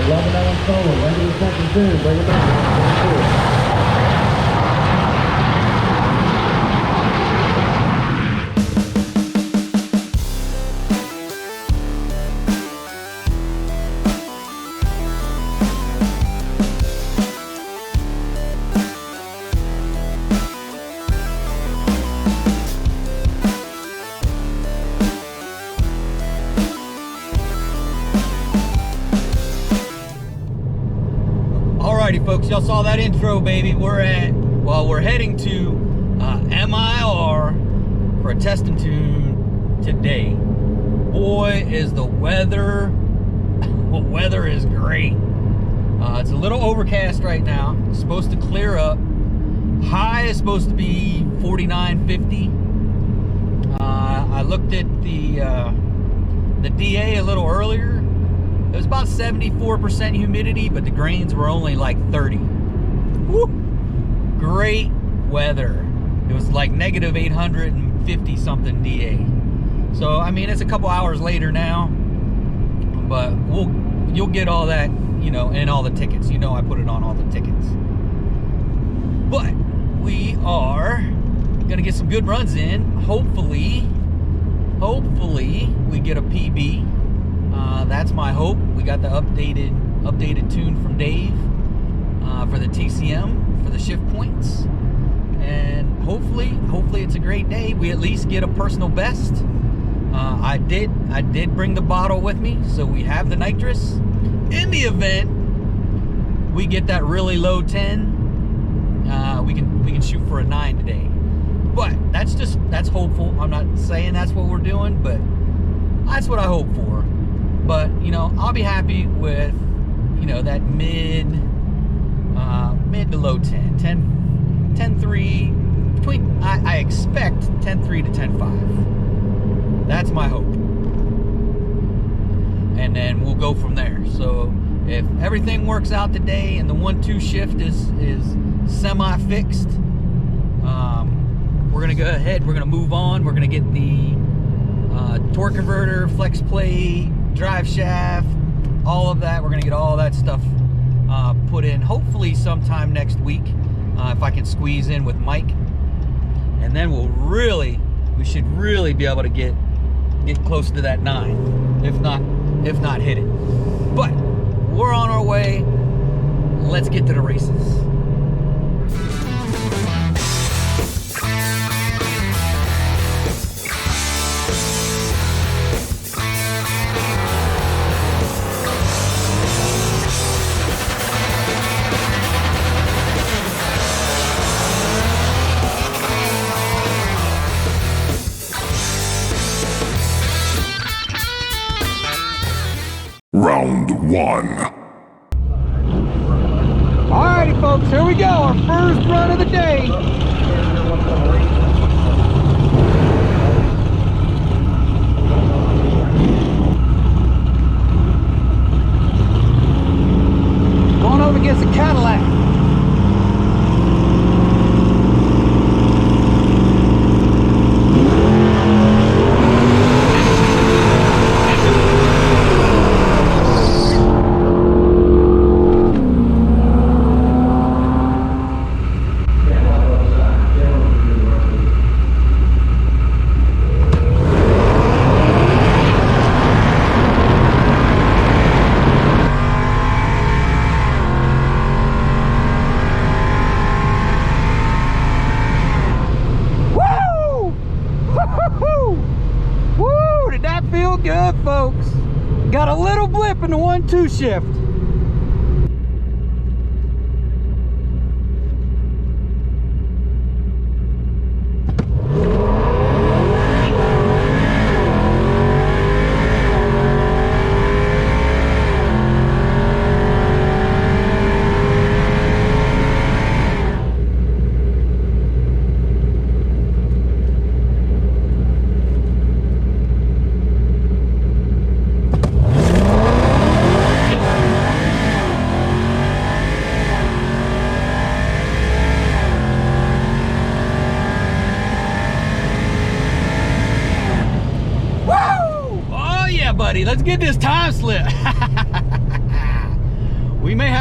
Dropping that one forward, right to the second turn, bring it back. Alrighty folks, y'all saw that intro, baby. We're heading to MIR for a test and tune today. Boy, is the weather is great. It's a little overcast right now. It's supposed to clear up. High is supposed to be 49, 50. I looked at the DA a little earlier. It was about 74% humidity, but the grains were only like 30. Woo! Great weather. It was like negative 850 something DA. So I mean, it's a couple hours later now, but you'll get all that, you know, and all the tickets. You know, I put it on all the tickets. But we are gonna get some good runs in. Hopefully we get a PB. That's my hope. We got the updated tune from Dave for the TCM for the shift points, and hopefully it's a great day. We at least get a personal best. I did bring the bottle with me, so we have the nitrous. In the event we get that really low 10, we can shoot for a 9 today. But that's hopeful. I'm not saying that's what we're doing, but that's what I hope for. But, you know, I'll be happy with, you know, that mid to low 10, 10.3, between, I expect 10.3 to 10.5. That's my hope. And then we'll go from there. So if everything works out today and the 1-2 shift is semi-fixed, we're going to go ahead, we're going to move on. We're going to get the torque converter, flex plate, drive shaft, all of that. We're gonna get all that stuff put in hopefully sometime next week, if I can squeeze in with Mike, and then we should really be able to get close to that 9, if not hit it. But we're on our way. Let's get to the races. Round 1. Alrighty folks, here we go, our first run of the day. Going over against a Cadillac. Good, folks. Got a little blip in the 1-2 shift.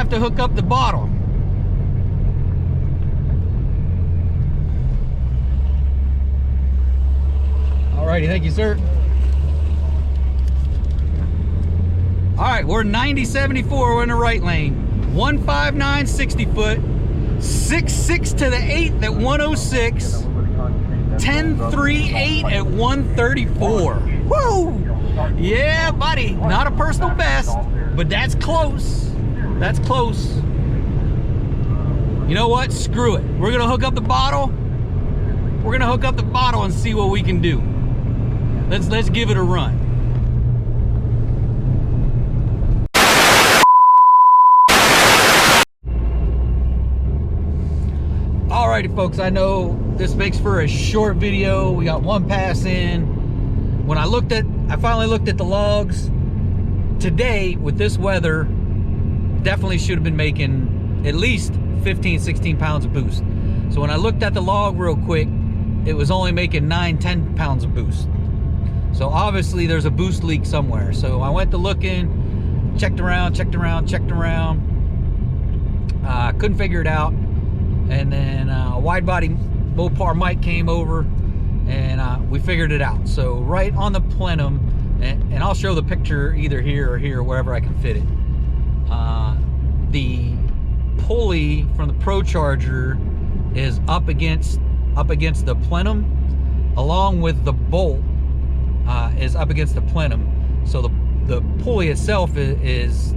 have to hook up the bottle. Alrighty, thank you, sir. Alright, we're 90-74, we're in the right lane. 159 60 foot, 6.6 to the 8 at 106, 10.38 at 134. Woo! Yeah, buddy, not a personal best, but that's close. That's close. You know what? Screw it. We're gonna hook up the bottle. We're gonna hook up the bottle and see what we can do. Let's give it a run. Alrighty, folks, I know this makes for a short video. We got one pass in. When I finally looked at the logs today with this weather, definitely should have been making at least 15, 16 pounds of boost. So when I looked at the log real quick, it was only making 9, 10 pounds of boost. So obviously there's a boost leak somewhere. So I went to looking, checked around. Couldn't figure it out. And then wide body Mopar Mike came over and we figured it out. So right on the plenum, and I'll show the picture either here or here, wherever I can fit it. The pulley from the ProCharger is up against the plenum, along with the bolt is up against the plenum. So the pulley itself is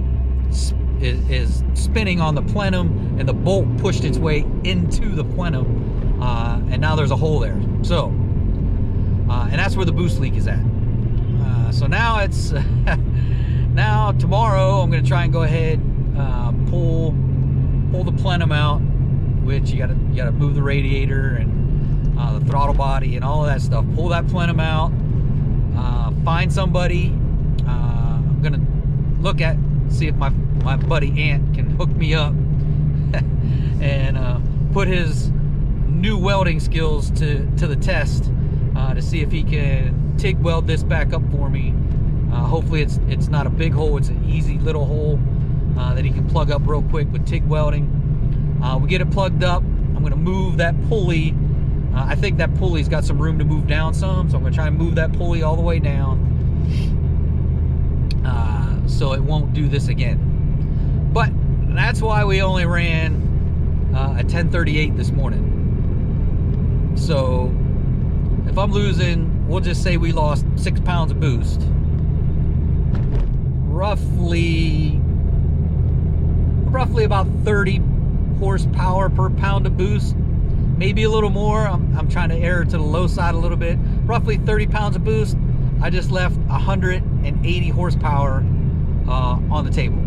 spinning on the plenum, and the bolt pushed its way into the plenum, and now there's a hole there. So, and that's where the boost leak is at. So now it's now tomorrow I'm going to try and go ahead, pull the plenum out, which you gotta move the radiator and the throttle body and all of that stuff. Pull that plenum out, find somebody. I'm gonna see if my buddy Ant can hook me up and put his new welding skills to the test, to see if he can TIG weld this back up for me. Hopefully it's not a big hole, it's an easy little hole that he can plug up real quick with TIG welding. We get it plugged up. I'm gonna move that pulley. I think that pulley's got some room to move down some, so I'm gonna try and move that pulley all the way down, so it won't do this again. But that's why we only ran a 1038 this morning. So if I'm losing, we'll just say we lost 6 pounds of boost, roughly about 30 horsepower per pound of boost, maybe a little more. I'm trying to err to the low side a little bit. Roughly 30 pounds of boost. I just left 180 horsepower on the table.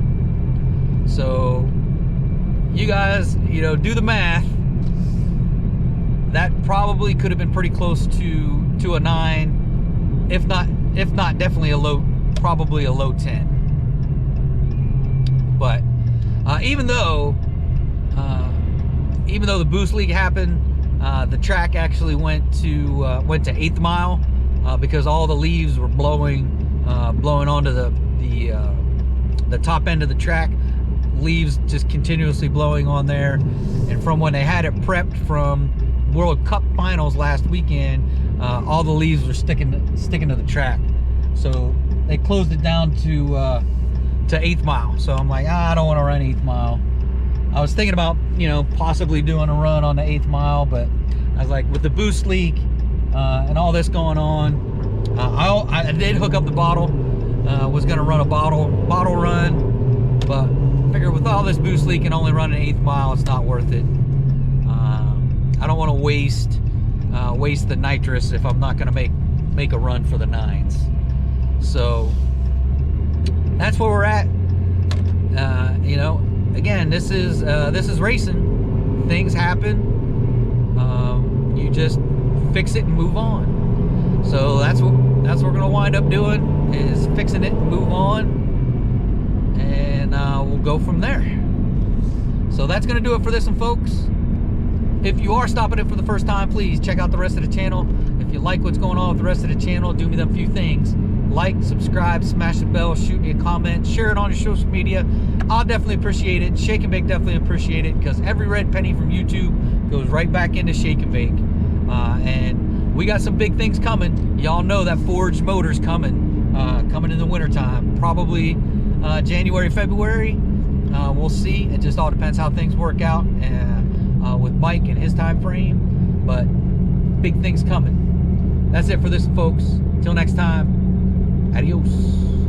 So you guys, do the math. That probably could have been pretty close to a 9, if not definitely probably a low 10. But even though the boost leak happened, the track actually went to 8th mile, because all the leaves were blowing onto the top end of the track. Leaves just continuously blowing on there, and from when they had it prepped from World Cup finals last weekend, all the leaves were sticking to the track. So they closed it down to 8th mile. So I'm like, I don't want to run 8th mile. I was thinking about, possibly doing a run on the 8th mile, but I was like, with the boost leak and all this going on, I did hook up the bottle. Was going to run a bottle run, but I figured with all this boost leak and only running 8th mile, it's not worth it. I don't want to waste the nitrous if I'm not going to make a run for the 9s. So that's where we're at. Again, this is racing. Things happen. You just fix it and move on. So that's what we're gonna wind up doing, is fixing it and move on, and we'll go from there. So that's gonna do it for this one, folks. If you are stopping in for the first time, please check out the rest of the channel. If you like what's going on with the rest of the channel, do me them few things: like, subscribe, smash the bell, shoot me a comment, share it on your social media. I'll definitely appreciate it. Shake and Bake definitely appreciate it, because every red penny from YouTube goes right back into Shake and Bake. And we got some big things coming. Y'all know that forged motor's coming, coming in the wintertime, probably January, February. We'll see. It just all depends how things work out with Mike and his time frame, but big things coming. That's it for this, folks. Till next time, adios.